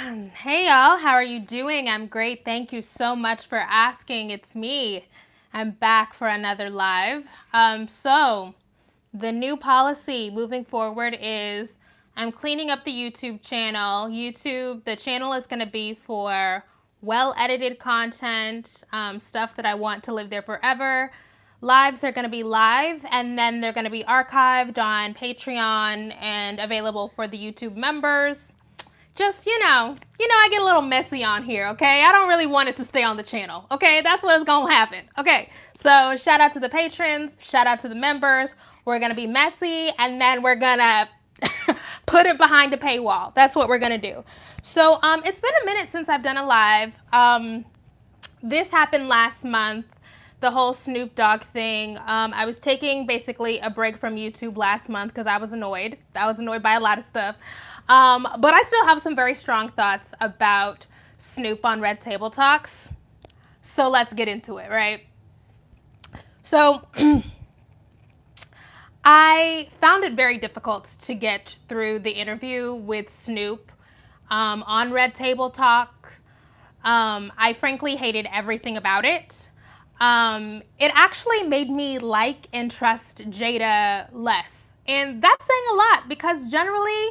Hey y'all, how are you doing? I'm great. Thank you so much for asking. It's me. I'm back for another live. So the new policy moving forward is I'm cleaning up the YouTube channel. The channel is going to be for well edited content, stuff that I want to live there forever. Lives are going to be live and then they're going to be archived on Patreon and available for the YouTube members. Just, I get a little messy on here, okay? I don't really want it to stay on the channel, okay? That's what's gonna happen, okay? So shout out to the patrons, shout out to the members. We're gonna be messy and then we're gonna put it behind the paywall. That's what we're gonna do. So it's been a minute since I've done a live. This happened last month, the whole Snoop Dogg thing. I was taking basically a break from YouTube last month because I was annoyed. I was annoyed by a lot of stuff. But I still have some very strong thoughts about Snoop on Red Table Talks. So let's get into it, right? So I found it very difficult to get through the interview with Snoop on Red Table Talks. I frankly hated everything about it. It actually made me like and trust Jada less. And that's saying a lot because generally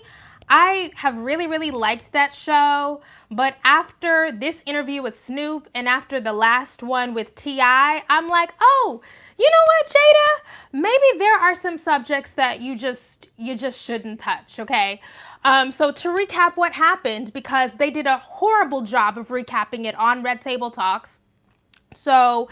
I have really, really liked that show. But after this interview with Snoop and after the last one with T.I., I'm like, oh, you know what, Jada? Maybe there are some subjects that you just shouldn't touch, okay? So to recap what happened, because they did a horrible job of recapping it on Red Table Talks. So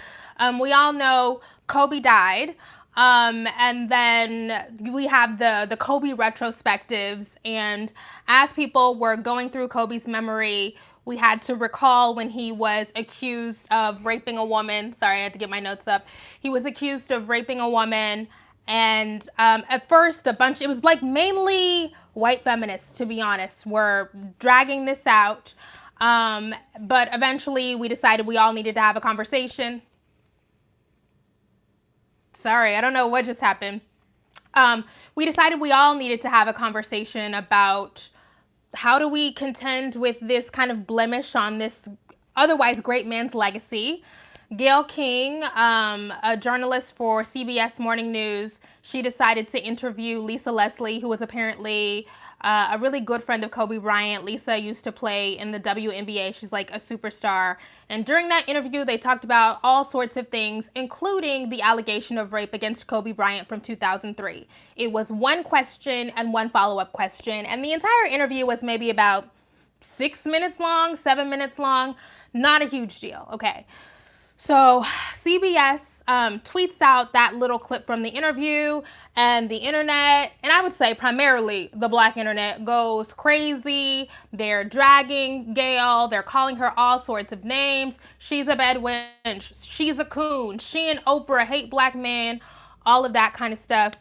we all know Kobe died. And then we have the Kobe retrospectives. And as people were going through Kobe's memory, we had to recall when he was accused of raping a woman. Sorry, I had to get my notes up. He was accused of raping a woman. And at first, it was like mainly white feminists, to be honest, were dragging this out. But eventually we decided we all needed to have a conversation. Sorry, I don't know what just happened. We decided we all needed to have a conversation about how do we contend with this kind of blemish on this otherwise great man's legacy. Gayle King, a journalist for CBS Morning News, she decided to interview Lisa Leslie, who was apparently a really good friend of Kobe Bryant. Lisa used to play in the WNBA. She's like a superstar. And during that interview, they talked about all sorts of things, including the allegation of rape against Kobe Bryant from 2003. It was one question and one follow-up question. And the entire interview was maybe about 6 minutes long, 7 minutes long. Not a huge deal. Okay. So CBS tweets out that little clip from the interview, and the internet, and I would say primarily the black internet, goes crazy. They're dragging Gayle. They're calling her all sorts of names. She's a bad wench. She's a coon. She and Oprah hate black men. All of that kind of stuff.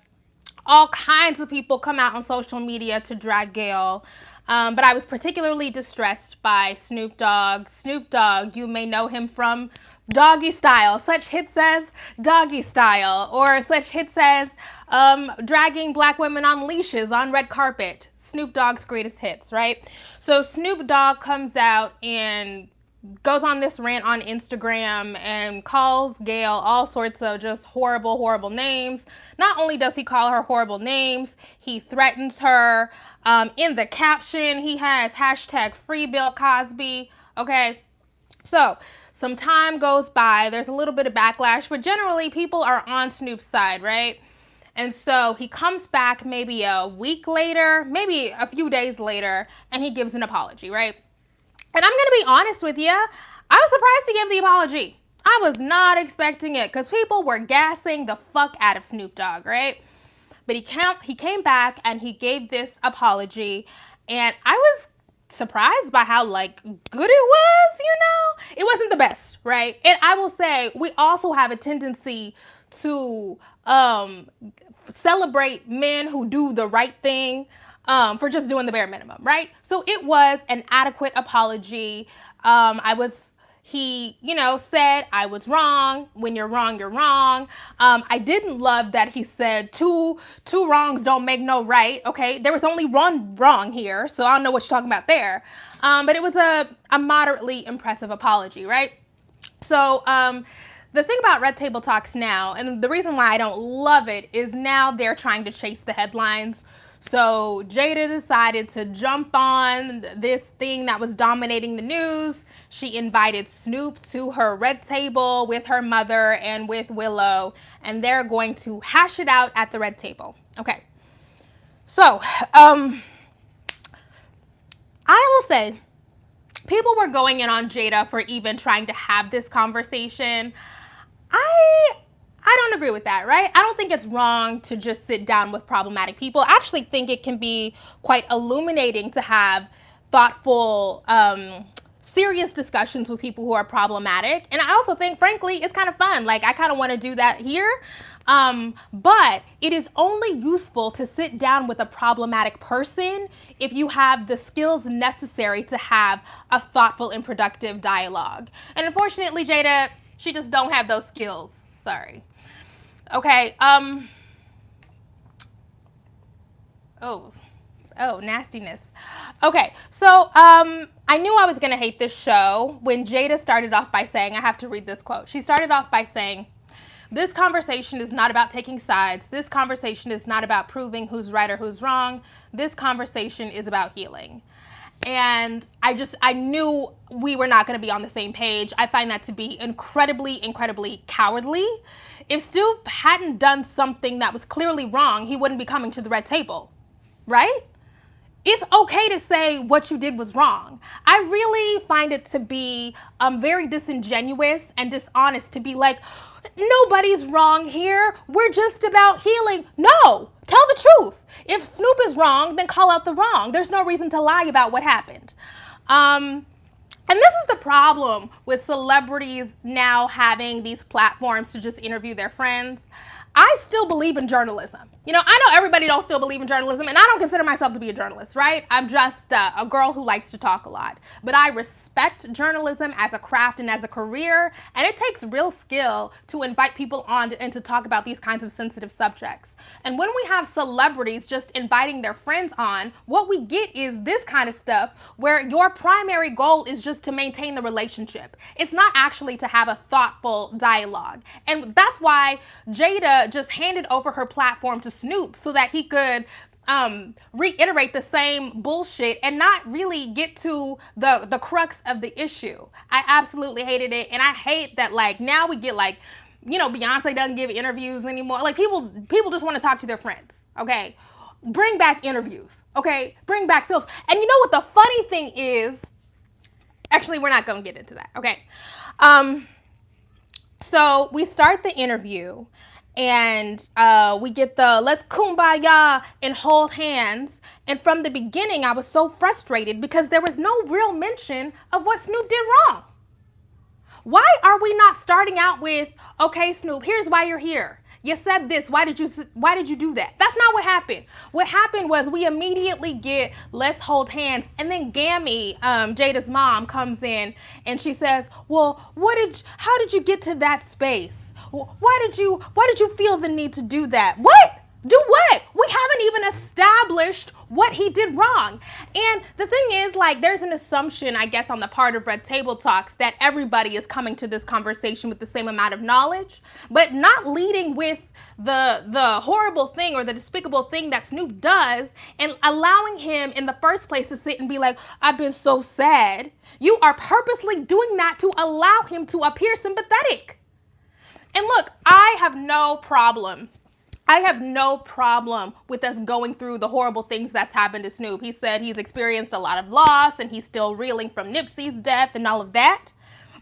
All kinds of people come out on social media to drag Gayle. But I was particularly distressed by Snoop Dogg. Snoop Dogg, you may know him from Doggy Style, such hits as Doggy Style, or such hits as dragging black women on leashes on red carpet. Snoop Dogg's greatest hits, right? So Snoop Dogg comes out and goes on this rant on Instagram and calls Gayle all sorts of just horrible, horrible names. Not only does he call her horrible names, he threatens her. In the caption, he has hashtag free Bill Cosby. Okay, so some time goes by. There's a little bit of backlash, but generally people are on Snoop's side, right? And so he comes back maybe a week later, maybe a few days later, and he gives an apology, right? And I'm going to be honest with you, I was surprised he gave the apology. I was not expecting it because people were gassing the fuck out of Snoop Dogg, right? But he came back and he gave this apology, and I was surprised by how like good it was, you know? It wasn't the best, right? And I will say we also have a tendency to celebrate men who do the right thing for just doing the bare minimum, right? So it was an adequate apology. he, said, I was wrong. When you're wrong, you're wrong. I didn't love that he said two wrongs don't make no right. Okay, there was only one wrong here, so I don't know what you're talking about there. But it was a moderately impressive apology, right? So the thing about Red Table Talks now, and the reason why I don't love it, is now they're trying to chase the headlines. So Jada decided to jump on this thing that was dominating the news. She invited Snoop to her red table with her mother and with Willow, and they're going to hash it out at the red table. Okay. So, I will say, people were going in on Jada for even trying to have this conversation. I don't agree with that, right? I don't think it's wrong to just sit down with problematic people. I actually think it can be quite illuminating to have thoughtful, serious discussions with people who are problematic. And I also think, frankly, it's kind of fun. Like, I kind of want to do that here. But it is only useful to sit down with a problematic person if you have the skills necessary to have a thoughtful and productive dialogue. And unfortunately, Jada, she just don't have those skills. Sorry. Okay. Oh, nastiness. Okay. So, I knew I was going to hate this show when Jada started off by saying, I have to read this quote. She started off by saying, this conversation is not about taking sides. This conversation is not about proving who's right or who's wrong. This conversation is about healing. And I knew we were not going to be on the same page. I find that to be incredibly, incredibly cowardly. If Snoop hadn't done something that was clearly wrong, he wouldn't be coming to the red table, right? It's okay to say what you did was wrong. I really find it to be very disingenuous and dishonest to be like, nobody's wrong here. We're just about healing. No, tell the truth. If Snoop is wrong, then call out the wrong. There's no reason to lie about what happened. And this is the problem with celebrities now having these platforms to just interview their friends. I still believe in journalism. I know everybody don't still believe in journalism, and I don't consider myself to be a journalist, right? I'm just a girl who likes to talk a lot. But I respect journalism as a craft and as a career, and it takes real skill to invite people on and to talk about these kinds of sensitive subjects. And when we have celebrities just inviting their friends on, what we get is this kind of stuff where your primary goal is just to maintain the relationship. It's not actually to have a thoughtful dialogue. And that's why Jada just handed over her platform to Snoop so that he could reiterate the same bullshit and not really get to the crux of the issue. I absolutely hated it, and I hate that now we get Beyonce doesn't give interviews anymore. People just want to talk to their friends. Okay, bring back interviews. Okay, bring back sales. And you know what the funny thing is? Actually, we're not gonna get into that. Okay, so we start the interview. And we get the let's kumbaya and hold hands. And from the beginning, I was so frustrated because there was no real mention of what Snoop did wrong. Why are we not starting out with, okay, Snoop, here's why you're here. You said this. Why did you do that? That's not what happened. What happened was we immediately get let's hold hands, and then Gammy, Jada's mom, comes in and she says, well, how did you get to that space? Why did you feel the need to do that? What? Do what? We haven't even established what he did wrong. And the thing is, there's an assumption, I guess, on the part of Red Table Talks that everybody is coming to this conversation with the same amount of knowledge, but not leading with the horrible thing or the despicable thing that Snoop does and allowing him in the first place to sit and be like, I've been so sad. You are purposely doing that to allow him to appear sympathetic. And look, I have no problem with us going through the horrible things that's happened to Snoop. He said he's experienced a lot of loss and he's still reeling from Nipsey's death and all of that.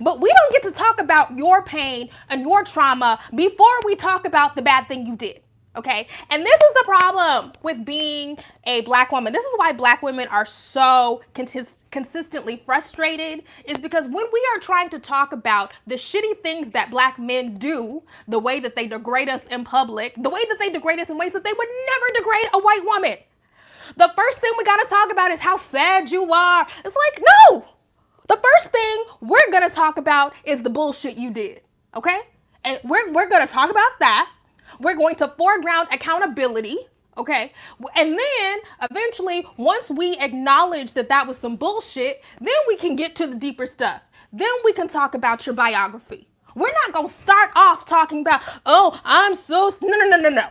But we don't get to talk about your pain and your trauma before we talk about the bad thing you did. Okay. And this is the problem with being a Black woman. This is why Black women are so consistently frustrated, is because when we are trying to talk about the shitty things that Black men do, the way that they degrade us in public, the way that they degrade us in ways that they would never degrade a white woman, the first thing we got to talk about is how sad you are. It's like, no, the first thing we're going to talk about is the bullshit you did. Okay? And we're going to talk about that. We're going to foreground accountability. Okay. And then eventually, once we acknowledge that that was some bullshit, then we can get to the deeper stuff. Then we can talk about your biography. We're not going to start off talking about, oh, I'm so, no.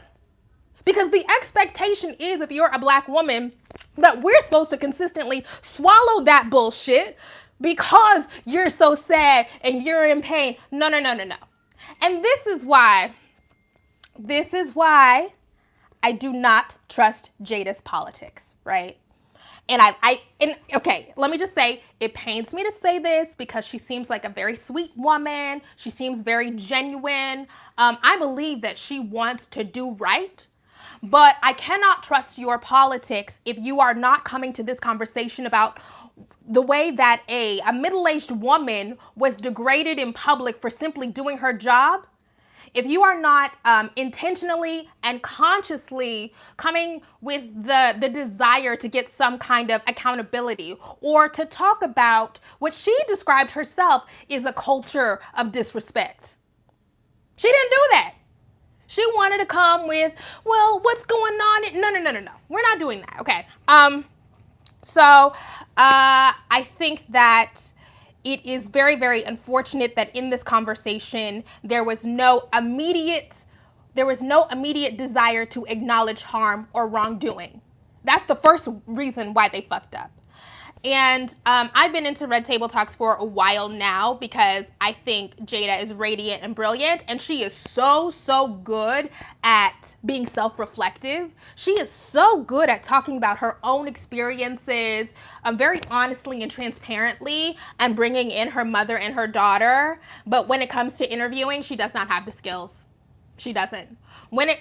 Because the expectation is, if you're a Black woman, that we're supposed to consistently swallow that bullshit because you're so sad and you're in pain. No. And this is why I do not trust Jada's politics, right? And okay, let me just say, it pains me to say this because she seems like a very sweet woman. She seems very genuine. I believe that she wants to do right, but I cannot trust your politics if you are not coming to this conversation about the way that a middle-aged woman was degraded in public for simply doing her job. If you are not intentionally and consciously coming with the desire to get some kind of accountability or to talk about what she described herself is a culture of disrespect. She didn't do that. She wanted to come with, well, what's going on? No. We're not doing that. Okay. So I think that it is very, very unfortunate that in this conversation, there was no immediate desire to acknowledge harm or wrongdoing. That's the first reason why they fucked up. And I've been into Red Table Talks for a while now because I think Jada is radiant and brilliant, and she is so good at being self-reflective. She is so good at talking about her own experiences very honestly and transparently and bringing in her mother and her daughter. But when it comes to interviewing, she does not have the skills. She doesn't.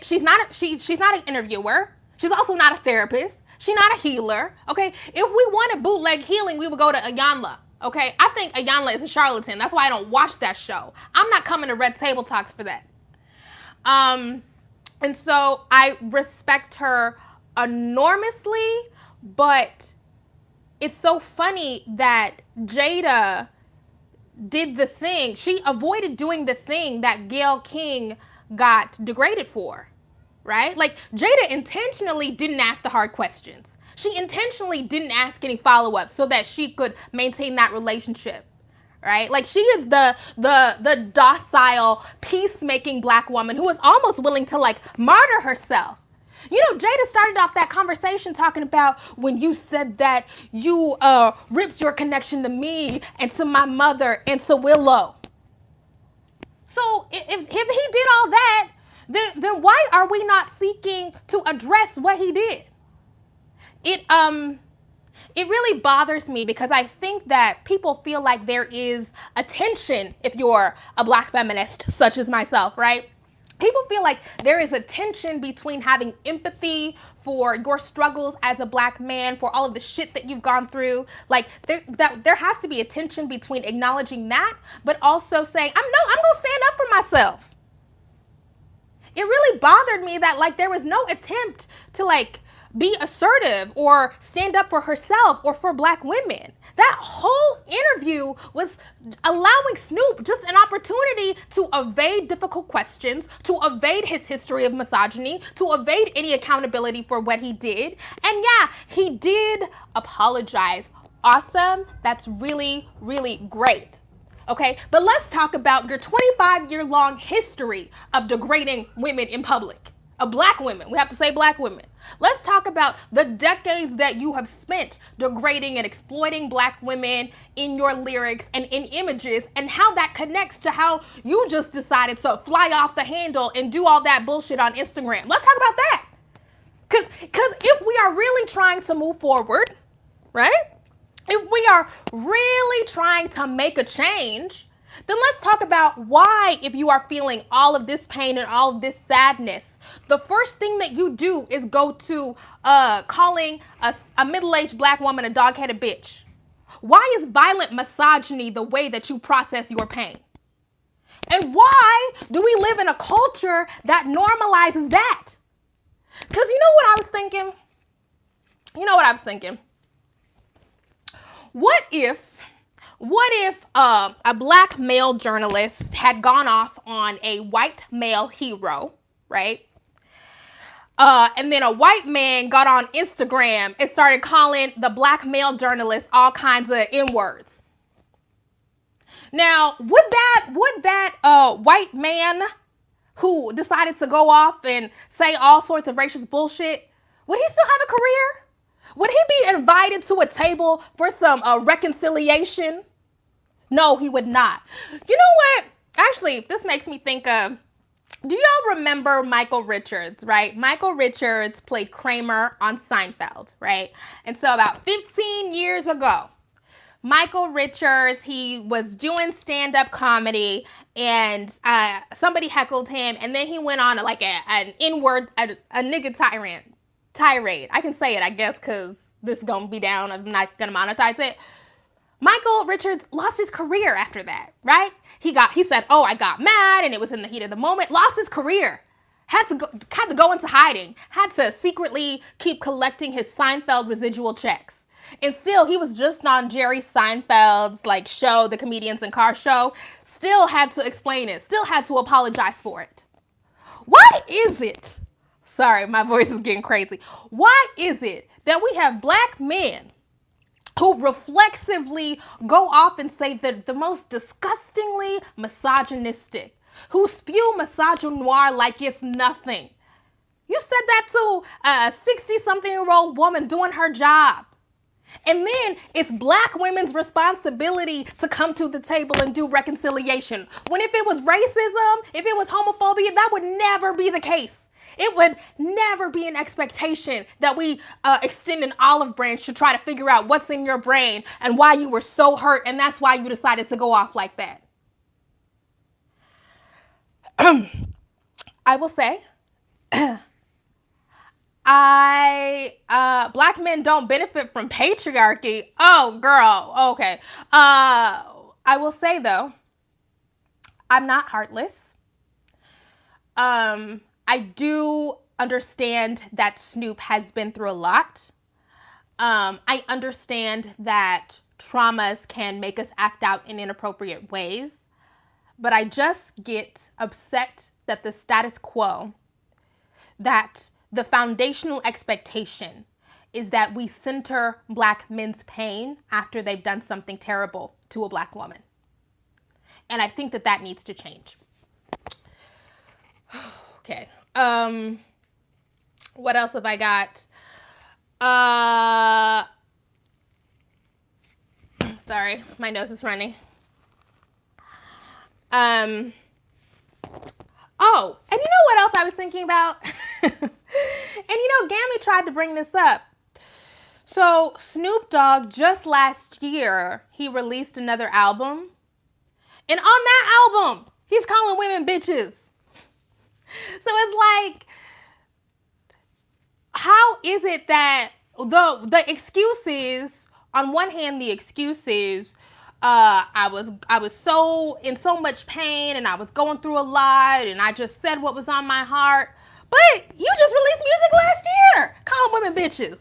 She's not an interviewer. She's also not a therapist. She's not a healer, okay? If we wanted bootleg healing, we would go to Iyanla, okay? I think Iyanla is a charlatan. That's why I don't watch that show. I'm not coming to Red Table Talks for that. And so I respect her enormously, but it's so funny that Jada did the thing. She avoided doing the thing that Gayle King got degraded for. Right? Like, Jada intentionally didn't ask the hard questions. She intentionally didn't ask any follow-up so that she could maintain that relationship. Right? Like, she is the docile, peacemaking Black woman who was almost willing to, like, martyr herself. You know, Jada started off that conversation talking about when you said that you ripped your connection to me and to my mother and to Willow. So if he did all that, then why are we not seeking to address what he did? It really bothers me because I think that people feel like there is a tension if you're a Black feminist, such as myself, right? People feel like there is a tension between having empathy for your struggles as a Black man, for all of the shit that you've gone through. Like, there has to be a tension between acknowledging that, but also saying, I'm gonna stand up for myself. It really bothered me that, like, there was no attempt to, like, be assertive or stand up for herself or for Black women. That whole interview was allowing Snoop just an opportunity to evade difficult questions, to evade his history of misogyny, to evade any accountability for what he did. And yeah, he did apologize. Awesome. That's really, really great. Okay, but let's talk about your 25-year-long history of degrading women in public. Black women. We have to say Black women. Let's talk about the decades that you have spent degrading and exploiting Black women in your lyrics and in images, and how that connects to how you just decided to fly off the handle and do all that bullshit on Instagram. Let's talk about that. Because if we are really trying to move forward, right? If we are really trying to make a change, then let's talk about why, if you are feeling all of this pain and all of this sadness, the first thing that you do is go to calling a middle-aged Black woman a dog-headed bitch. Why is violent misogyny the way that you process your pain? And why do we live in a culture that normalizes that? Because you know what I was thinking? What if What if a black male journalist had gone off on a white male hero, right? And then a white man got on Instagram and started calling the black male journalist all kinds of N-words. Now, would that white man who decided to go off and say all sorts of racist bullshit, would he still have a career? Would he be invited to a table for some reconciliation? No, he would not. You know what? Actually, this makes me think of, do y'all remember Michael Richards, right? Michael Richards played Kramer on Seinfeld, right? And so about 15 years ago, Michael Richards, he was doing stand-up comedy, and somebody heckled him, and then he went on like an N-word, a nigga tirade. I can say it, I guess, because this is going to be down. I'm not going to monetize it. Michael Richards lost his career after that, right? He said, oh, I got mad, and it was in the heat of the moment. Lost his career. Had to go into hiding. Had to secretly keep collecting his Seinfeld residual checks. And still, he was just on Jerry Seinfeld's like show, the Comedians in Cars show. Still had to explain it. Still had to apologize for it. Why is it? Sorry, my voice is getting crazy. Why is it that we have black men who reflexively go off and say the most disgustingly misogynistic, who spew misogynoir like it's nothing? You said that to a 60-something-year-old woman doing her job. And then it's black women's responsibility to come to the table and do reconciliation. When if it was racism, if it was homophobia, that would never be the case. It would never be an expectation that we extend an olive branch to try to figure out what's in your brain and why you were so hurt, and that's why you decided to go off like that. I will say, black men don't benefit from patriarchy. Oh, girl. Okay. I will say though, I'm not heartless. I do understand that Snoop has been through a lot. I understand that traumas can make us act out in inappropriate ways, but I just get upset that the status quo, that the foundational expectation is that we center black men's pain after they've done something terrible to a black woman. And I think that needs to change. Okay. What else have I got? Sorry, my nose is running. Oh, and you know what else I was thinking about? And Gammy tried to bring this up. So Snoop Dogg, just last year, he released another album. And on that album, he's calling women bitches. So it's like, how is it that the excuses, on one hand, the excuses, I was so in so much pain and I was going through a lot and I just said what was on my heart. But you just released music last year, calling women bitches.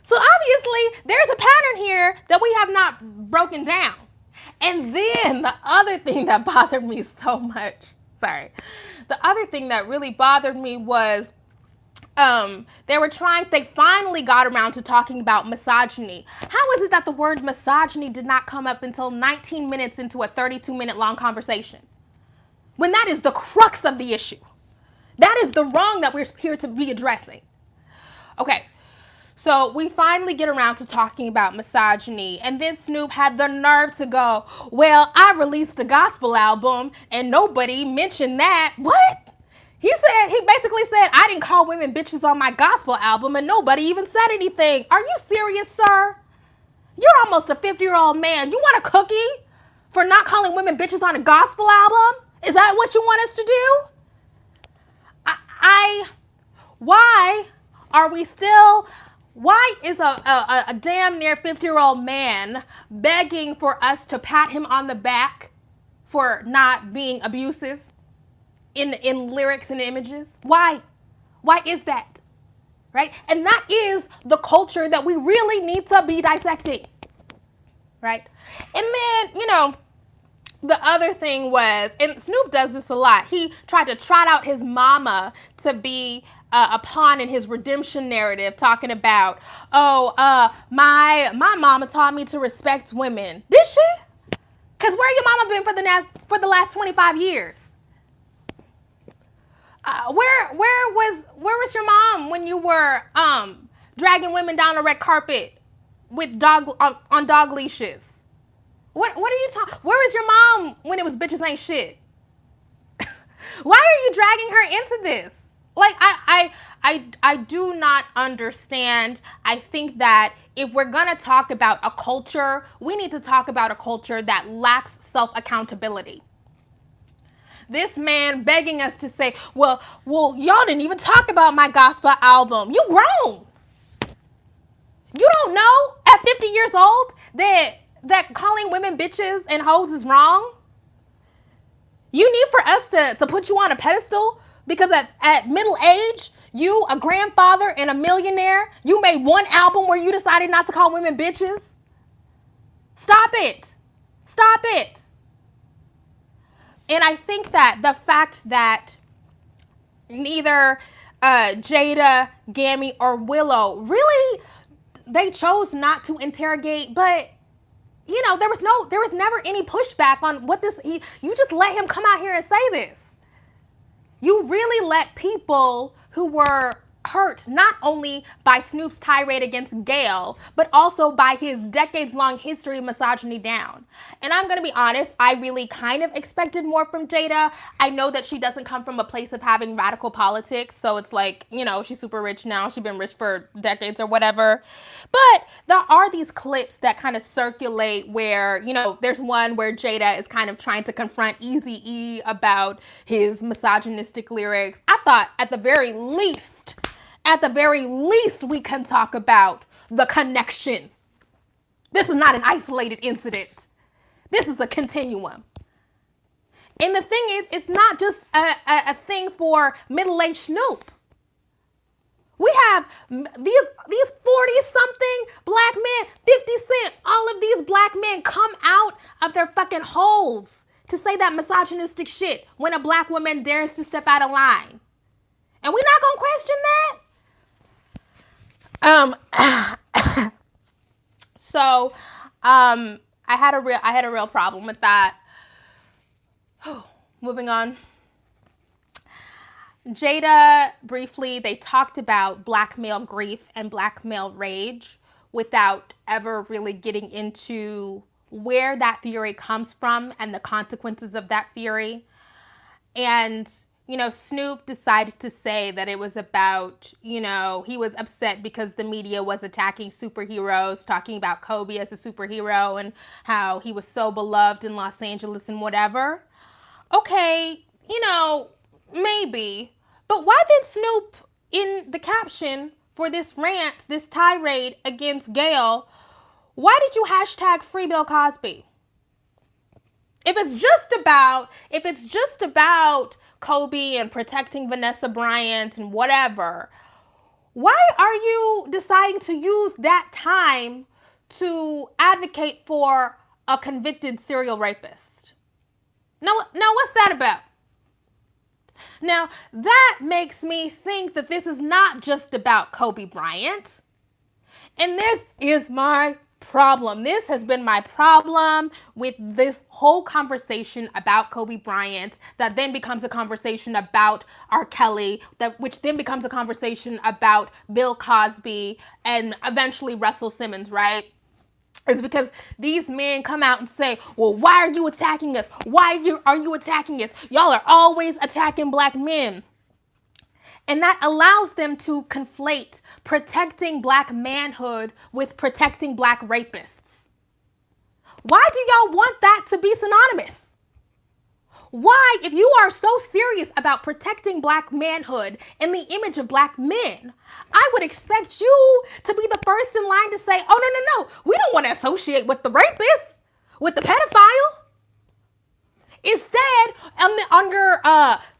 So obviously there's a pattern here that we have not broken down. And then the other thing that bothered me so much, the other thing that really bothered me was they finally got around to talking about misogyny. How is it that the word misogyny did not come up until 19 minutes into a 32-minute long conversation? When that is the crux of the issue. That is the wrong that we're here to be addressing. Okay, so we finally get around to talking about misogyny, and then Snoop had the nerve to go, well, I released a gospel album and nobody mentioned that. What? He basically said, I didn't call women bitches on my gospel album and nobody even said anything. Are you serious, sir? You're almost a 50-year-old man. You want a cookie for not calling women bitches on a gospel album? Is that what you want us to do? Why is a damn near 50-year-old man begging for us to pat him on the back for not being abusive in lyrics and images? Why? Why is that? Right? And that is the culture that we really need to be dissecting. right? And then, the other thing was, and Snoop does this a lot, he tried to trot out his mama to be a pawn in his redemption narrative, talking about, my mama taught me to respect women. Did she? Because where your mama been for the last 25 years? Where was your mom when you were dragging women down the red carpet with dog on dog leashes? What are you talking? Where was your mom when it was bitches ain't shit? Why are you dragging her into this? Like, I do not understand. I think that if we're gonna talk about a culture, we need to talk about a culture that lacks self-accountability. This man begging us to say, well, y'all didn't even talk about my gospel album. You grown. You don't know at 50 years old that calling women bitches and hoes is wrong? You need for us to put you on a pedestal because at middle age, you, a grandfather and a millionaire, you made one album where you decided not to call women bitches? Stop it. Stop it. And I think that the fact that neither Jada, Gammy, or Willow really, they chose not to interrogate, but there was never any pushback on what this, you just let him come out here and say this. You really let people who were hurt not only by Snoop's tirade against Gayle, but also by his decades-long history of misogyny down. And I'm going to be honest, I really kind of expected more from Jada. I know that she doesn't come from a place of having radical politics, so it's like, she's super rich now. She's been rich for decades or whatever. But there are these clips that kind of circulate where, there's one where Jada is kind of trying to confront Eazy-E about his misogynistic lyrics. I thought at the very least, we can talk about the connection. This is not an isolated incident. This is a continuum. And the thing is, it's not just a thing for middle-aged Snoop. We have these 40-something black men, 50 Cent, all of these black men come out of their fucking holes to say that misogynistic shit when a black woman dares to step out of line. And we're not gonna question that? So I had a real problem with that. Moving on. Jada, briefly, they talked about black male grief and black male rage without ever really getting into where that theory comes from and the consequences of that theory. And Snoop decided to say that it was about, he was upset because the media was attacking superheroes, talking about Kobe as a superhero and how he was so beloved in Los Angeles and whatever. Okay, maybe. But why did Snoop, in the caption for this rant, this tirade against Gayle, why did you hashtag Free Bill Cosby? If it's just about Kobe and protecting Vanessa Bryant and whatever, why are you deciding to use that time to advocate for a convicted serial rapist? Now what's that about? Now, that makes me think that this is not just about Kobe Bryant. And this is my problem. This has been my problem with this whole conversation about Kobe Bryant that then becomes a conversation about R. Kelly, which then becomes a conversation about Bill Cosby and eventually Russell Simmons, right? Is because these men come out and say, well, why are you attacking us? Why are you attacking us? Y'all are always attacking black men. And that allows them to conflate protecting black manhood with protecting black rapists. Why do y'all want that to be synonymous? Why, if you are so serious about protecting black manhood and the image of black men, I would expect you to be the first in line to say, oh, no, we don't want to associate with the rapist, with the pedophile. Instead, on your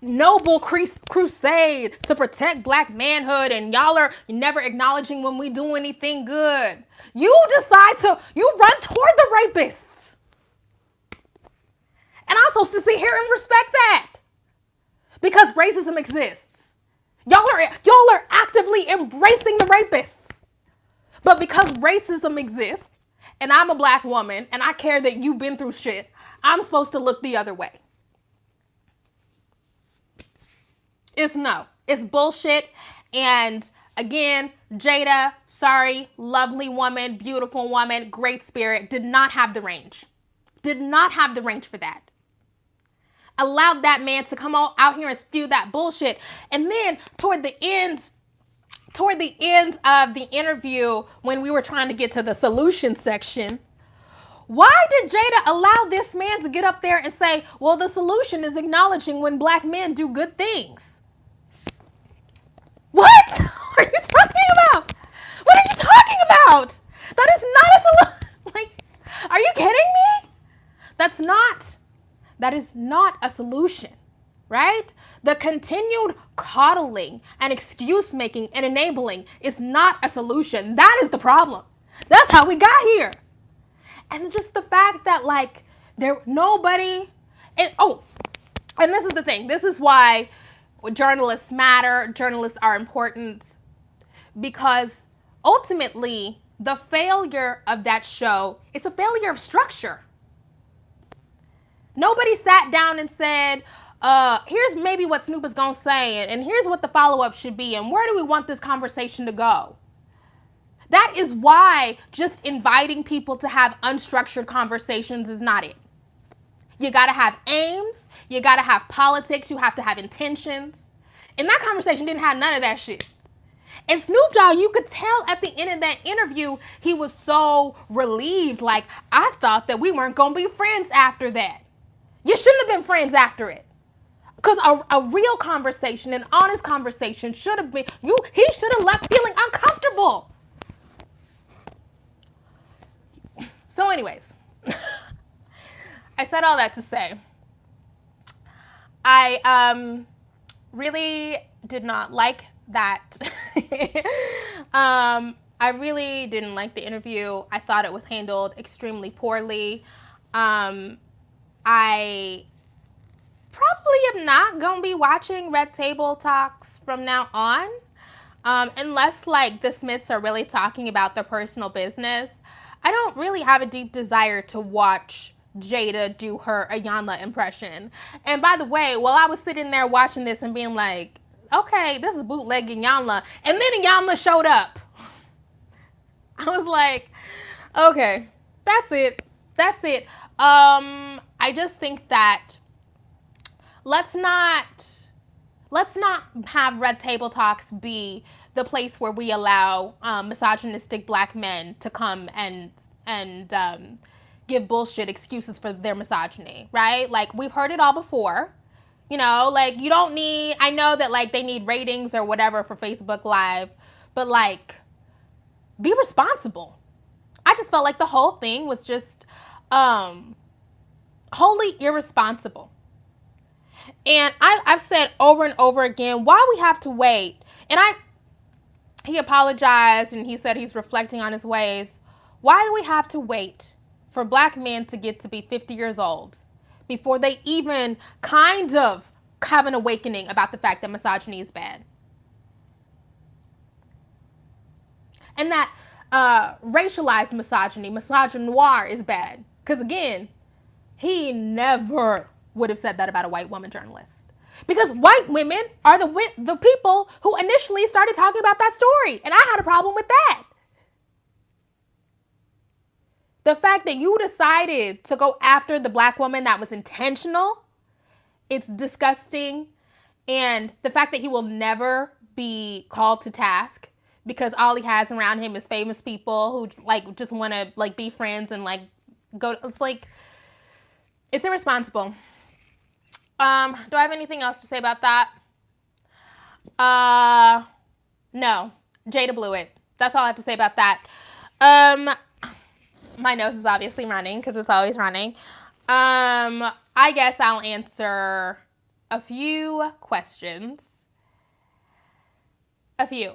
noble crusade to protect black manhood, and y'all are never acknowledging when we do anything good, you run toward the rapists. And I'm supposed to sit here and respect that because racism exists. Y'all are actively embracing the rapists. But because racism exists and I'm a black woman and I care that you've been through shit, I'm supposed to look the other way. It's bullshit. And again, Jada, sorry, lovely woman, beautiful woman, great spirit, did not have the range. Did not have the range for that. Allowed that man to come out here and spew that bullshit. And then toward the end of the interview, when we were trying to get to the solution section, why did Jada allow this man to get up there and say, well, the solution is acknowledging when black men do good things? What are you talking about? What are you talking about? That is not a solution. Like, are you kidding me? That is not a solution, right? The continued coddling and excuse making and enabling is not a solution. That is the problem. That's how we got here. And just the fact that like nobody, and this is the thing. This is why journalists matter. Journalists are important because ultimately the failure of that show is a failure of structure. Nobody sat down and said, here's maybe what Snoop is going to say, and here's what the follow-up should be, and where do we want this conversation to go? That is why just inviting people to have unstructured conversations is not it. You got to have aims. You got to have politics. You have to have intentions. And that conversation didn't have none of that shit. And Snoop Dogg, you could tell at the end of that interview, he was so relieved. Like, I thought that we weren't going to be friends after that. You shouldn't have been friends after it. Because a real conversation, an honest conversation should have been, he should have left feeling uncomfortable. So anyways, I said all that to say, I really did not like that. I really didn't like the interview. I thought it was handled extremely poorly. I probably am not going to be watching Red Table Talks from now on, unless like the Smiths are really talking about their personal business. I don't really have a deep desire to watch Jada do her Iyanla impression. And by the way, while I was sitting there watching this and being like, okay, this is bootleg Iyanla, and then Iyanla showed up, I was like, okay, that's it. I just think that let's not have Red Table Talks be the place where we allow misogynistic black men to come and give bullshit excuses for their misogyny, right? Like, we've heard it all before. You know, like, you don't need, I know that like they need ratings or whatever for Facebook Live, but like, be responsible. I just felt like the whole thing was just wholly irresponsible. And I've said over and over again, why we have to wait. And he apologized and he said he's reflecting on his ways. Why do we have to wait for black men to get to be 50 years old before they even kind of have an awakening about the fact that misogyny is bad? And that racialized misogyny, misogynoir, is bad. Because again, he never would have said that about a white woman journalist. Because white women are the people who initially started talking about that story. And I had a problem with that. The fact that you decided to go after the black woman, that was intentional. It's disgusting. And the fact that he will never be called to task because all he has around him is famous people who like just want to like be friends and like go. It's like, it's irresponsible. Do I have anything else to say about that? No. Jada blew it. That's all I have to say about that. My nose is obviously running because it's always running. I guess I'll answer a few questions. A few.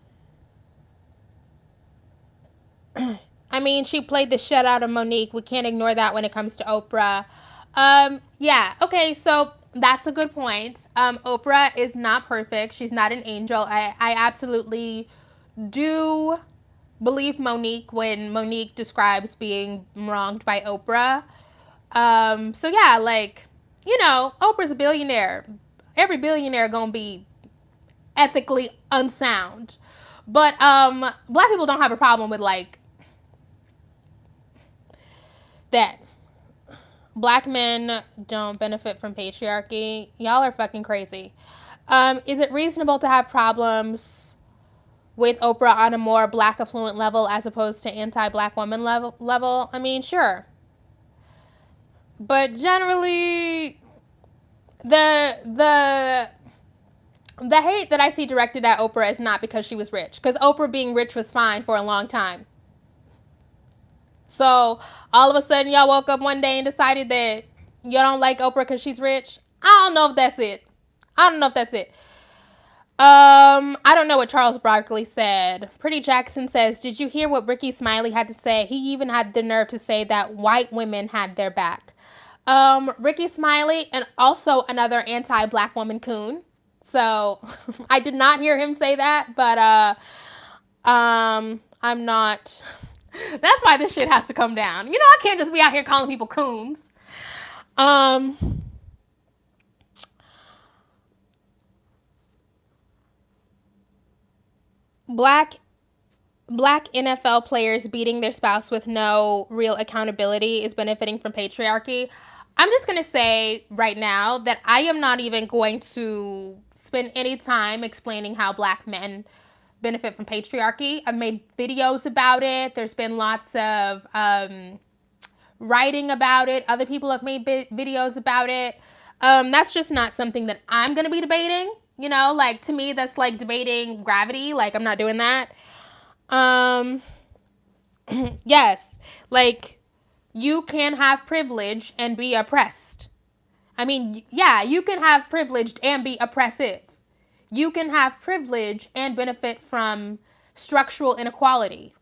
mean, she played the shit out of Monique. We can't ignore that when it comes to Oprah. Yeah, okay, so that's a good point. Oprah is not perfect. She's not an angel. I absolutely do believe Monique when Monique describes being wronged by Oprah. So yeah, like, Oprah's a billionaire. Every billionaire gonna be ethically unsound. But black people don't have a problem with like that. Black men don't benefit from patriarchy. Y'all are fucking crazy. Is it reasonable to have problems with Oprah on a more black affluent level as opposed to anti-black woman level? I mean, sure. But generally, the the hate that I see directed at Oprah is not because she was rich, because Oprah being rich was fine for a long time. So all of a sudden, y'all woke up one day and decided that you don't like Oprah because she's rich. I don't know if that's it. I don't know if that's it. I don't know what Charles Barkley said. Pretty Jackson says, did you hear what Ricky Smiley had to say? He even had the nerve to say that white women had their back. Ricky Smiley, and also another anti-black woman coon. So I did not hear him say that, but I'm not. That's why this shit has to come down. I can't just be out here calling people coons. Black NFL players beating their spouse with no real accountability is benefiting from patriarchy. I'm just going to say right now that I am not even going to spend any time explaining how black men benefit from patriarchy. I've made videos about it. There's been lots of writing about it. Other people have made videos about it. That's just not something that I'm going to be debating. Like, to me, that's like debating gravity. Like, I'm not doing that. Yes, like, you can have privilege and be oppressed. I mean, yeah, you can have privilege and be oppressive. You can have privilege and benefit from structural inequality.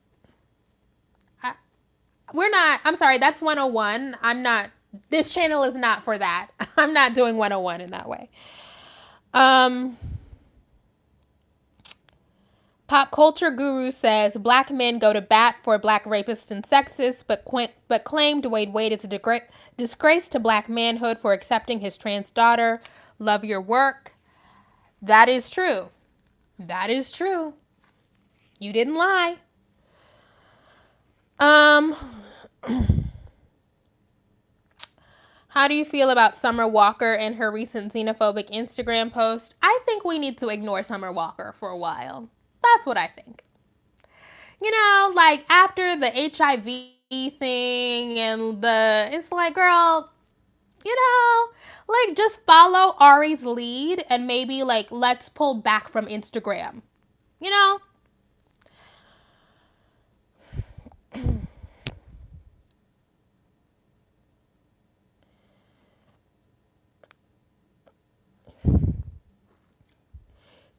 I'm sorry, that's 101. This channel is not for that. I'm not doing 101 in that way. Pop culture guru says black men go to bat for black rapists and sexists, but claim Dwayne Wade is a disgrace to black manhood for accepting his trans daughter. Love your work. That is true. That is true. You didn't lie. How do you feel about Summer Walker and her recent xenophobic Instagram post? I think we need to ignore Summer Walker for a while. That's what I think. Like, after the HIV thing and it's like, girl, like, just follow Ari's lead and maybe, like, let's pull back from Instagram.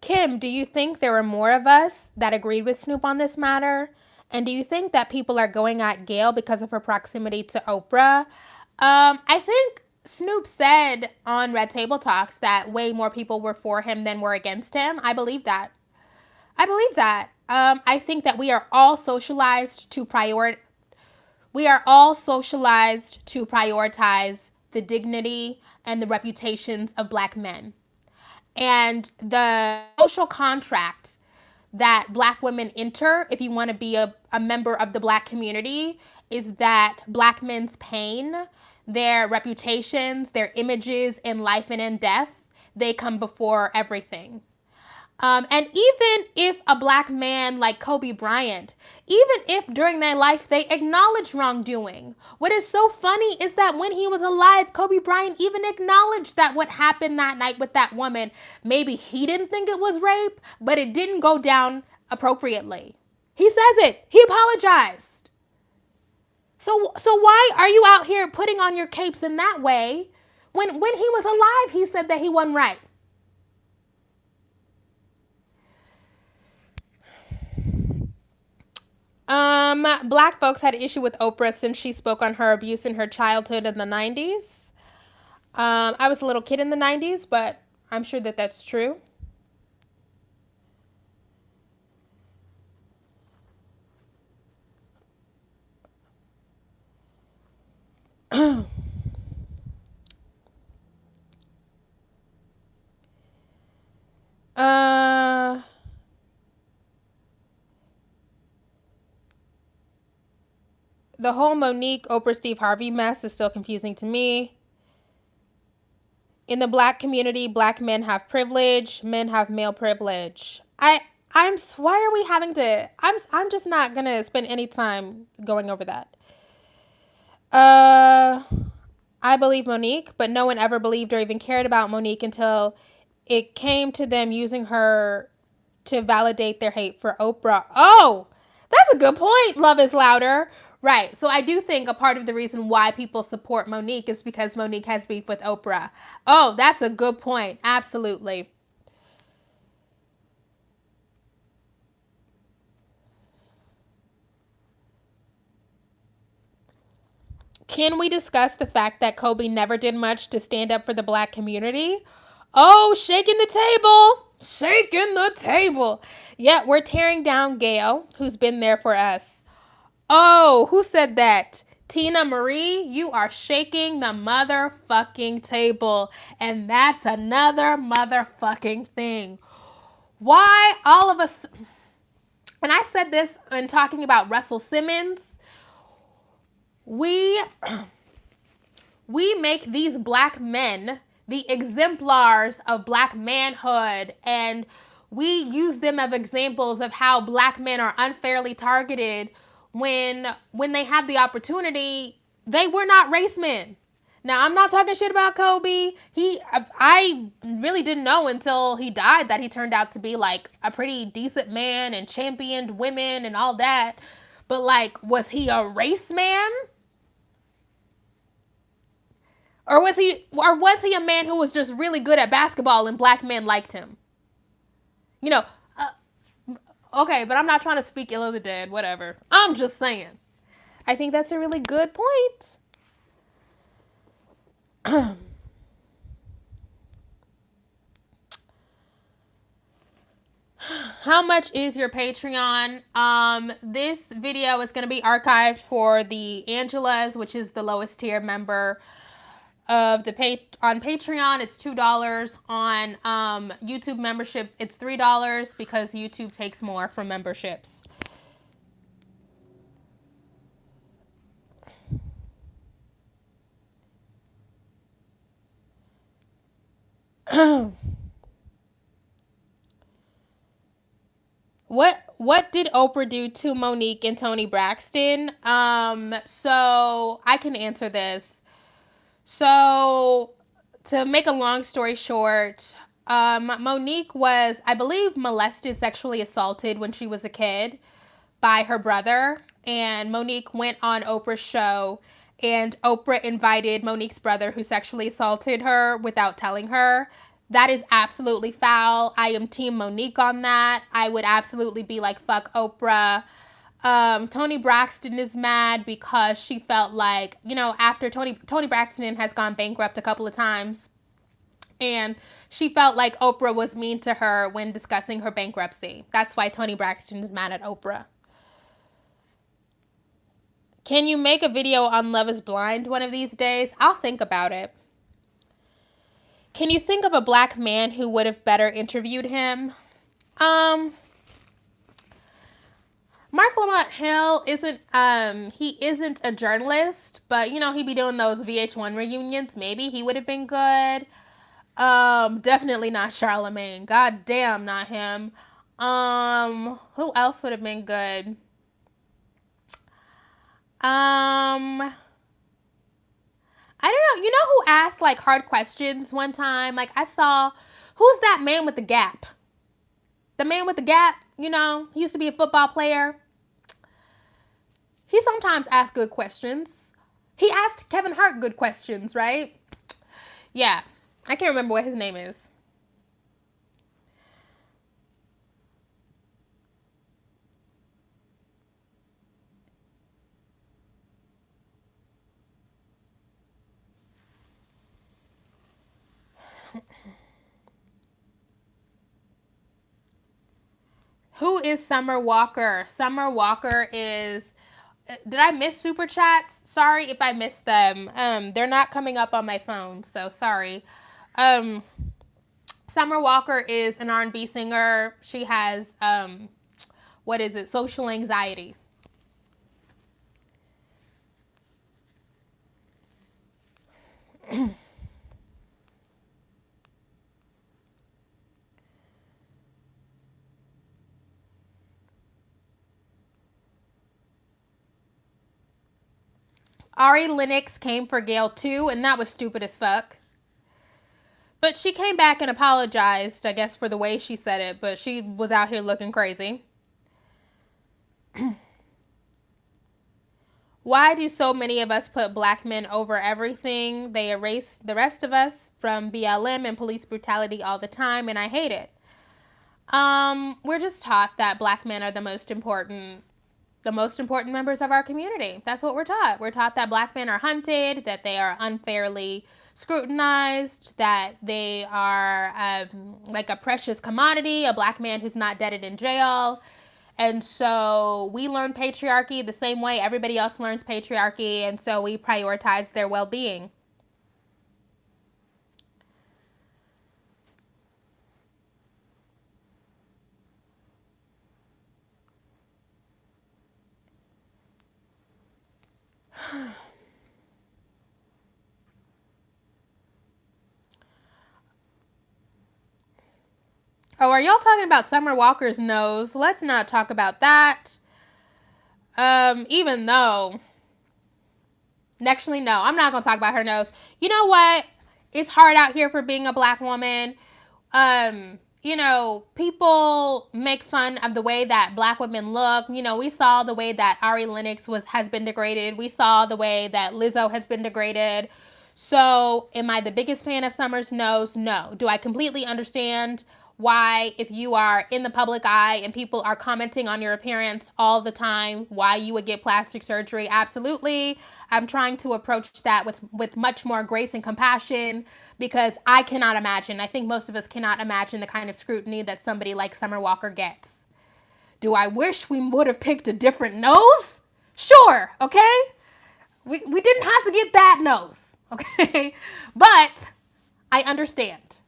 Kim, do you think there were more of us that agreed with Snoop on this matter? And do you think that people are going at Gayle because of her proximity to Oprah? I think Snoop said on Red Table Talks that way more people were for him than were against him. I believe that. I think that we are all socialized to prioritize the dignity and the reputations of black men. And the social contract that black women enter, if you want to be a member of the black community, is that black men's pain, their reputations, their images in life and in death, they come before everything. And even if a black man like Kobe Bryant, even if during their life they acknowledge wrongdoing, what is so funny is that when he was alive, Kobe Bryant even acknowledged that what happened that night with that woman, maybe he didn't think it was rape, but it didn't go down appropriately. He says it. He apologized. So why are you out here putting on your capes in that way when he was alive he said that he wasn't right? Black folks had an issue with Oprah since she spoke on her abuse in her childhood in the 90s. I was a little kid in the 90s, but I'm sure that that's true. uh, the whole Monique, Oprah, Steve Harvey mess is still confusing to me. In the black community, black men have privilege, men have male privilege. Why are we having to, I'm just not gonna spend any time going over that. Uh, I believe Monique, but no one ever believed or even cared about Monique until it came to them using her to validate their hate for Oprah. Oh, that's a good point. Love is louder. Right. So I do think a part of the reason why people support Monique is because Monique has beef with Oprah. Oh, that's a good point. Absolutely. Can we discuss the fact that Kobe never did much to stand up for the black community? Oh, shaking the table. Shaking the table. Yeah, we're tearing down Gail, who's been there for us. Oh, who said that? Tina Marie, you are shaking the motherfucking table. And that's another motherfucking thing. Why all of us, and I said this in talking about Russell Simmons, we make these black men the exemplars of black manhood, and we use them as examples of how black men are unfairly targeted when they had the opportunity. They were not race men. Now, I'm not talking shit about Kobe. I really didn't know until he died that he turned out to be like a pretty decent man and championed women and all that. But like, was he a race man? Or was he a man who was just really good at basketball and black men liked him? You know, okay, but I'm not trying to speak ill of the dead, whatever. I'm just saying. I think that's a really good point. How much is your Patreon? This video is going to be archived for the Angelas, which is the lowest tier member of the on Patreon. It's $2. On YouTube membership, it's $3 because YouTube takes more from memberships. What did Oprah do to Monique and Toni Braxton? So I can answer this. So to make a long story short, Monique was, I believe, molested, sexually assaulted when she was a kid by her brother. And Monique went on Oprah's show, and Oprah invited Monique's brother, who sexually assaulted her, without telling her. That is absolutely foul. I am team Monique on that. I would absolutely be like, fuck Oprah. Toni Braxton is mad because she felt like, after Toni Braxton has gone bankrupt a couple of times, and she felt like Oprah was mean to her when discussing her bankruptcy. That's why Toni Braxton is mad at Oprah. Can you make a video on Love is Blind one of these days? I'll think about it. Can you think of a black man who would have better interviewed him? Mark Lamont Hill isn't a journalist, but he'd be doing those VH1 reunions. Maybe he would have been good. Definitely not Charlemagne. God damn, not him. Who else would have been good? I don't know. You know who asked like hard questions one time? Like I saw, who's that man with the gap? The man with the gap, he used to be a football player. He sometimes asks good questions. He asked Kevin Hart good questions, right? Yeah. I can't remember what his name is. Who is Summer Walker? Summer Walker is. Did I miss super chats? Sorry if I missed them. They're not coming up on my phone, so sorry. Um, Summer Walker is an R&B singer. She has what is it? Social anxiety. Ari Lennox came for Gail too, and that was stupid as fuck. But she came back and apologized, I guess, for the way she said it, but she was out here looking crazy. Why do so many of us put black men over everything? They erase the rest of us from BLM and police brutality all the time, and I hate it. We're just taught that black men are the most important members of our community. That's what we're taught. We're taught that black men are hunted, that they are unfairly scrutinized, that they are like a precious commodity, a black man who's not deaded in jail. And so we learn patriarchy the same way everybody else learns patriarchy, and so we prioritize their well-being. Oh, are y'all talking about Summer Walker's nose? Let's not talk about that. Even though, actually, no, I'm not gonna talk about her nose. You know what? It's hard out here for being a black woman. You know, people make fun of the way that black women look. You know, we saw the way that Ari Lennox has been degraded. We saw the way that Lizzo has been degraded. So, am I the biggest fan of Summer's nose? No. Do I completely understand why, if you are in the public eye and people are commenting on your appearance all the time, why you would get plastic surgery? Absolutely. I'm trying to approach that with much more grace and compassion, because I cannot imagine, I think most of us cannot imagine the kind of scrutiny that somebody like Summer Walker gets. Do I wish we would have picked a different nose? Sure, okay? We didn't have to get that nose, okay? But I understand.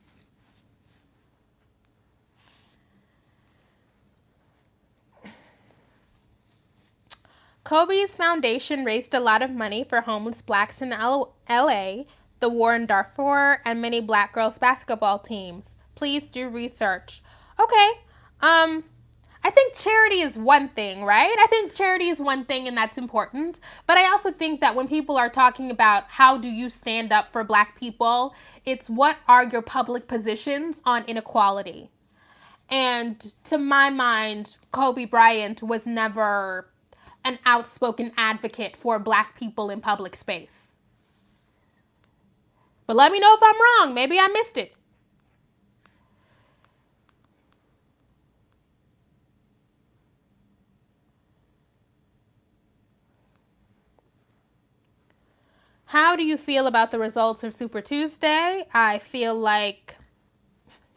Kobe's foundation raised a lot of money for homeless blacks in LA, the war in Darfur, and many black girls basketball teams. Please do research. Okay. I think charity is one thing, right? I think charity is one thing, and that's important. But I also think that when people are talking about how do you stand up for black people, it's what are your public positions on inequality. And to my mind, Kobe Bryant was never an outspoken advocate for black people in public space. But let me know if I'm wrong. Maybe I missed it. How do you feel about the results of Super Tuesday? I feel like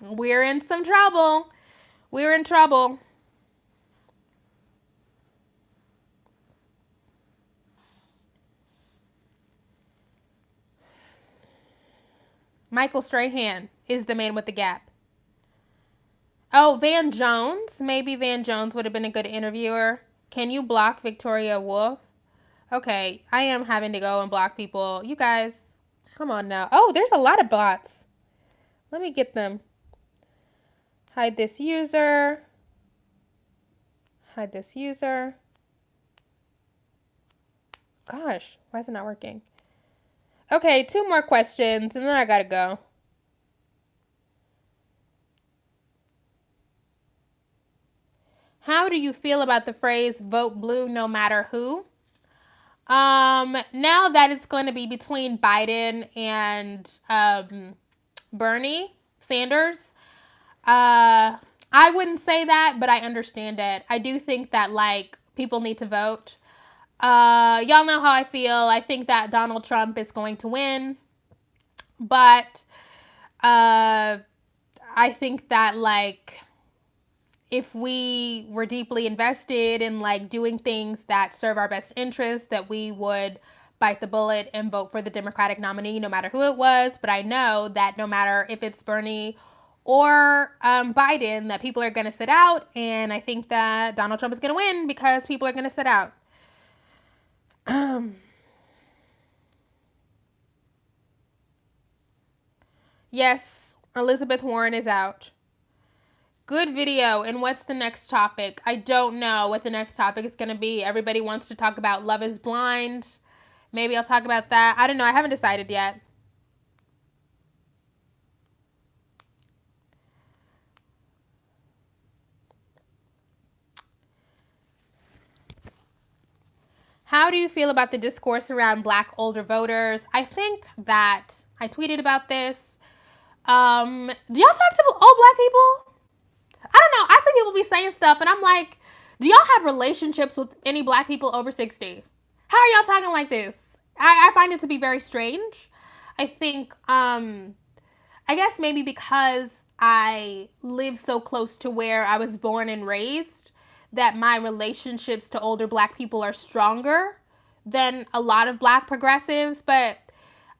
we're in some trouble. We're in trouble. Michael Strahan is the man with the gap. Oh, Van Jones. Maybe Van Jones would have been a good interviewer. Can you block Victoria Wolf? Okay, I am having to go and block people. You guys, come on now. Oh, there's a lot of bots. Let me get them. Hide this user. Hide this user. Gosh, why is it not working? Okay, 2 more questions, and then I gotta go. How do you feel about the phrase vote blue no matter who? Now that it's going to be between Biden and Bernie Sanders, I wouldn't say that, but I understand it. I do think that, like, people need to vote. Y'all know how I feel. I think that Donald Trump is going to win, but Uh, I think that like if we were deeply invested in like doing things that serve our best interests, that we would bite the bullet and vote for the Democratic nominee, no matter who it was. But I know that no matter if it's Bernie or Biden, that people are going to sit out. And I think that Donald Trump is going to win because people are going to sit out. Yes, Elizabeth Warren is out. Good video. And what's the next topic? I don't know what the next topic is going to be. Everybody wants to talk about Love is Blind. Maybe I'll talk about that. I don't know. I haven't decided yet. How do you feel about the discourse around Black older voters? I think that I tweeted about this. Do y'all talk to old Black people? I don't know. I see people be saying stuff, and I'm like, do y'all have relationships with any Black people over 60? How are y'all talking like this? I find it to be very strange. I think, I guess maybe because I live so close to where I was born and raised, that my relationships to older Black people are stronger than a lot of Black progressives, but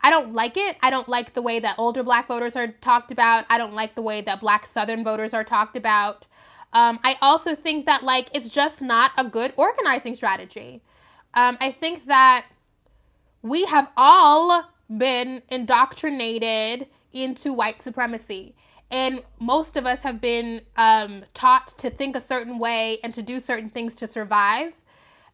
I don't like it. I don't like the way that older Black voters are talked about. I don't like the way that Black Southern voters are talked about. I also think that like it's just not a good organizing strategy. I think that we have all been indoctrinated into white supremacy. And most of us have been taught to think a certain way and to do certain things to survive.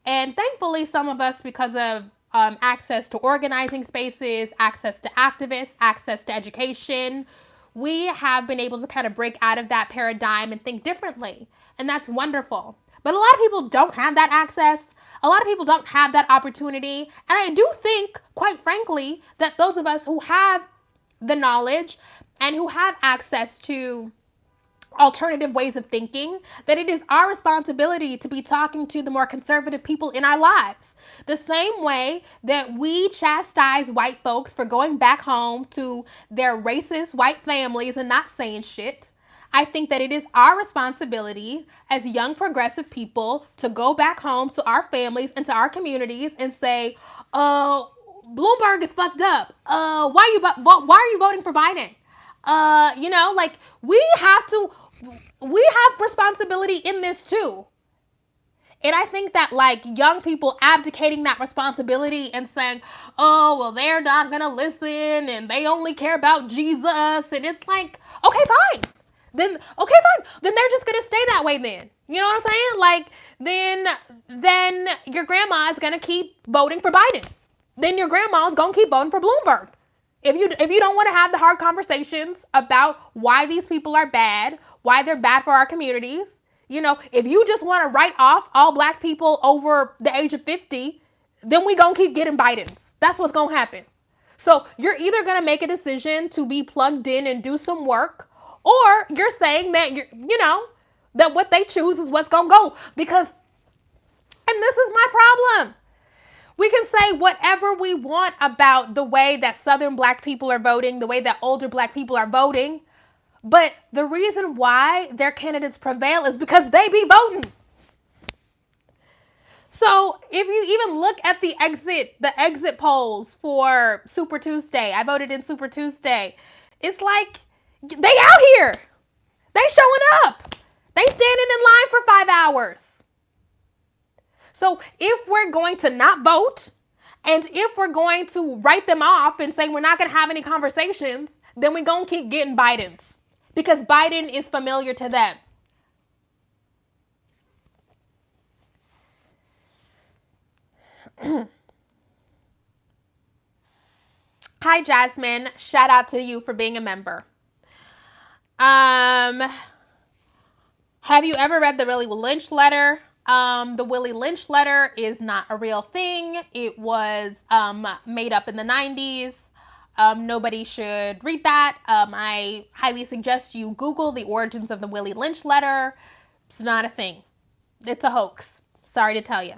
And thankfully, some of us, because of access to organizing spaces, access to activists, access to education, we have been able to kind of break out of that paradigm and think differently. And that's wonderful. But a lot of people don't have that access. A lot of people don't have that opportunity. And I do think, quite frankly, that those of us who have the knowledge and who have access to alternative ways of thinking, that it is our responsibility to be talking to the more conservative people in our lives. The same way that we chastise white folks for going back home to their racist white families and not saying shit, I think that it is our responsibility as young progressive people to go back home to our families and to our communities and say, Bloomberg is fucked up. Why are you voting for Biden? Like we have responsibility in this too. And I think that like young people abdicating that responsibility and saying, oh, well, they're not going to listen and they only care about Jesus. And it's like, okay, fine. Then they're just going to stay that way then. You know what I'm saying? Like then your grandma is going to keep voting for Biden. Then your grandma's going to keep voting for Bloomberg. If you don't want to have the hard conversations about why these people are bad, why they're bad for our communities, if you just want to write off all Black people over the age of 50, then we going to keep getting Bidens. That's what's going to happen. So you're either going to make a decision to be plugged in and do some work, or you're saying that that what they choose is what's going to go. Because, and this is my problem. We can say whatever we want about the way that Southern Black people are voting, the way that older Black people are voting. But the reason why their candidates prevail is because they be voting. So if you even look at the exit polls for Super Tuesday, I voted in Super Tuesday. It's like they out here. They showing up. They standing in line for 5 hours. So if we're going to not vote, and if we're going to write them off and say we're not going to have any conversations, then we're going to keep getting Bidens. Because Biden is familiar to them. Hi, Jasmine. Shout out to you for being a member. Have you ever read the Willie Lynch letter? The Willie Lynch letter is not a real thing. It was made up in the 90s. Nobody should read that. I highly suggest you Google the origins of the Willie Lynch letter. It's not a thing. It's a hoax. Sorry to tell you.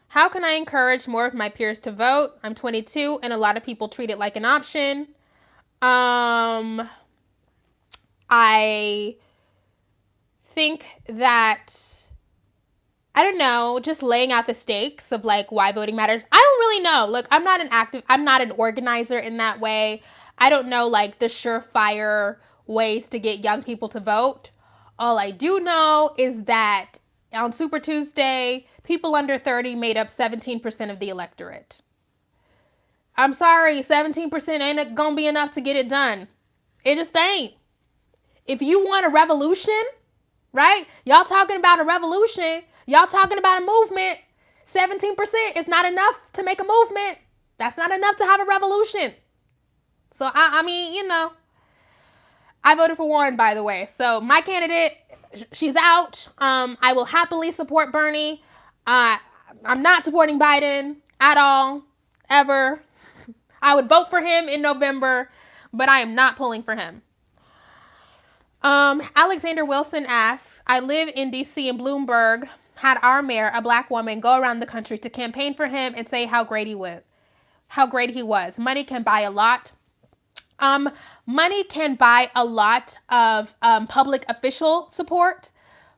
How can I encourage more of my peers to vote? I'm 22 and a lot of people treat it like an option. I think that, I don't know, just laying out the stakes of like why voting matters. I don't really know. Look, I'm not an organizer in that way. I don't know like the surefire ways to get young people to vote. All I do know is that on Super Tuesday, people under 30 made up 17% of the electorate. I'm sorry, 17% ain't gonna be enough to get it done. It just ain't. If you want a revolution, right? Y'all talking about a revolution. Y'all talking about a movement. 17% is not enough to make a movement. That's not enough to have a revolution. So, I mean, you know, I voted for Warren, by the way. So my candidate, she's out. I will happily support Bernie. I'm not supporting Biden at all, ever. I would vote for him in November, but I am not pulling for him. Alexander Wilson asks, I live in DC and Bloomberg had our mayor, a black woman, go around the country to campaign for him and say how great he was. Money can buy a lot. Money can buy a lot of public official support,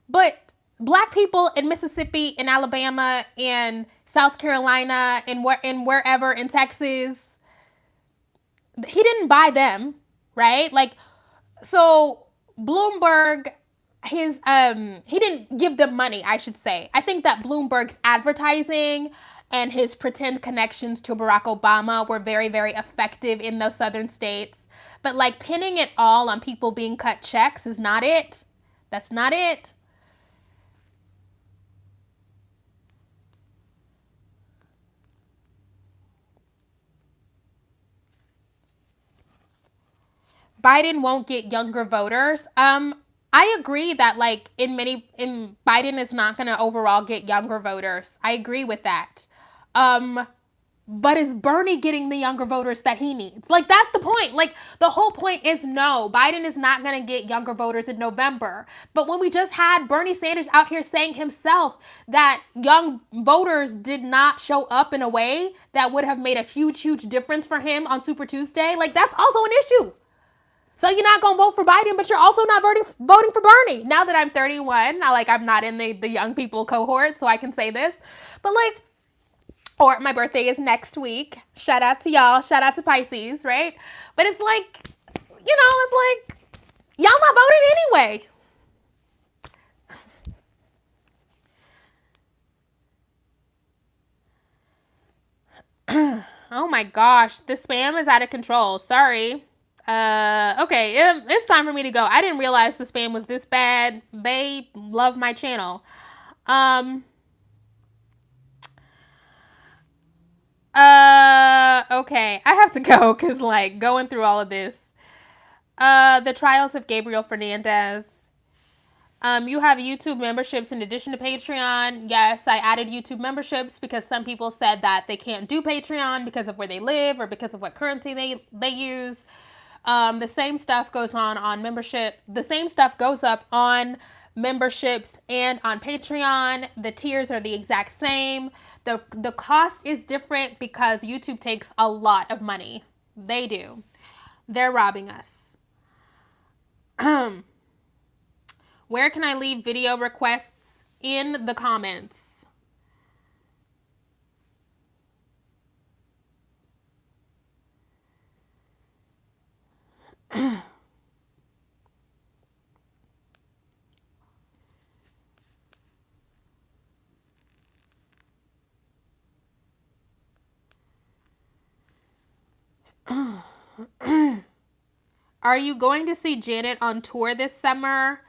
but black people in Mississippi, in Alabama, in South Carolina, in wherever, in Texas, he didn't buy them, right? Like, so Bloomberg, he didn't give them money, I should say. I think that Bloomberg's advertising and his pretend connections to Barack Obama were very, very effective in those southern states. But like pinning it all on people being cut checks is not it. That's not it. Biden won't get younger voters. I agree that like Biden is not going to overall get younger voters. I agree with that. But is Bernie getting the younger voters that he needs? Like, that's the point. Like, the whole point is no, Biden is not going to get younger voters in November. But when we just had Bernie Sanders out here saying himself that young voters did not show up in a way that would have made a huge, huge difference for him on Super Tuesday, like, that's also an issue. So you're not going to vote for Biden, but you're also not voting for Bernie. Now that I'm 31, I'm not in the young people cohort, so I can say this. But like, or my birthday is next week. Shout out to y'all. Shout out to Pisces, right? But it's like, it's like, y'all not voting anyway. Oh my gosh, the spam is out of control. Sorry. Okay, it's time for me to go. I didn't realize the spam was this bad. They love my channel. Okay, I have to go because like going through all of this. The trials of Gabriel Fernandez. You have YouTube memberships in addition to Patreon. Yes, I added YouTube memberships because some people said that they can't do Patreon because of where they live or because of what currency they use. The same stuff goes on membership. The same stuff goes up on memberships and on Patreon. The tiers are the exact same. The cost is different because YouTube takes a lot of money. They do. They're robbing us. Where can I leave video requests? In the comments. Are you going to see Janet on tour this summer?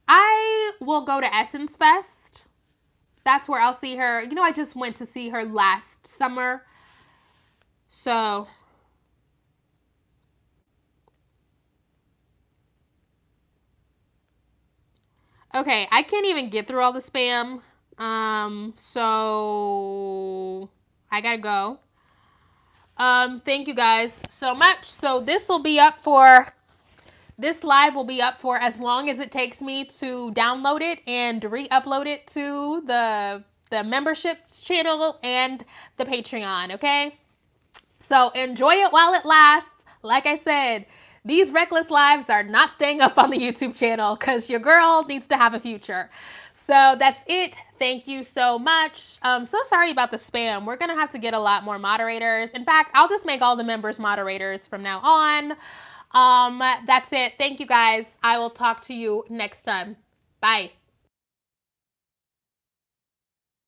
I will go to Essence Fest. That's where I'll see her. I just went to see her last summer. So, okay, I can't even get through all the spam. So I gotta go. Thank you guys so much. So this live will be up for as long as it takes me to download it and re-upload it to the the memberships channel and the Patreon, okay? So enjoy it while it lasts. Like I said, these reckless lives are not staying up on the YouTube channel because your girl needs to have a future. So that's it. Thank you so much. So sorry about the spam. We're going to have to get a lot more moderators. In fact, I'll just make all the members moderators from now on. That's it. Thank you guys. I will talk to you next time. Bye.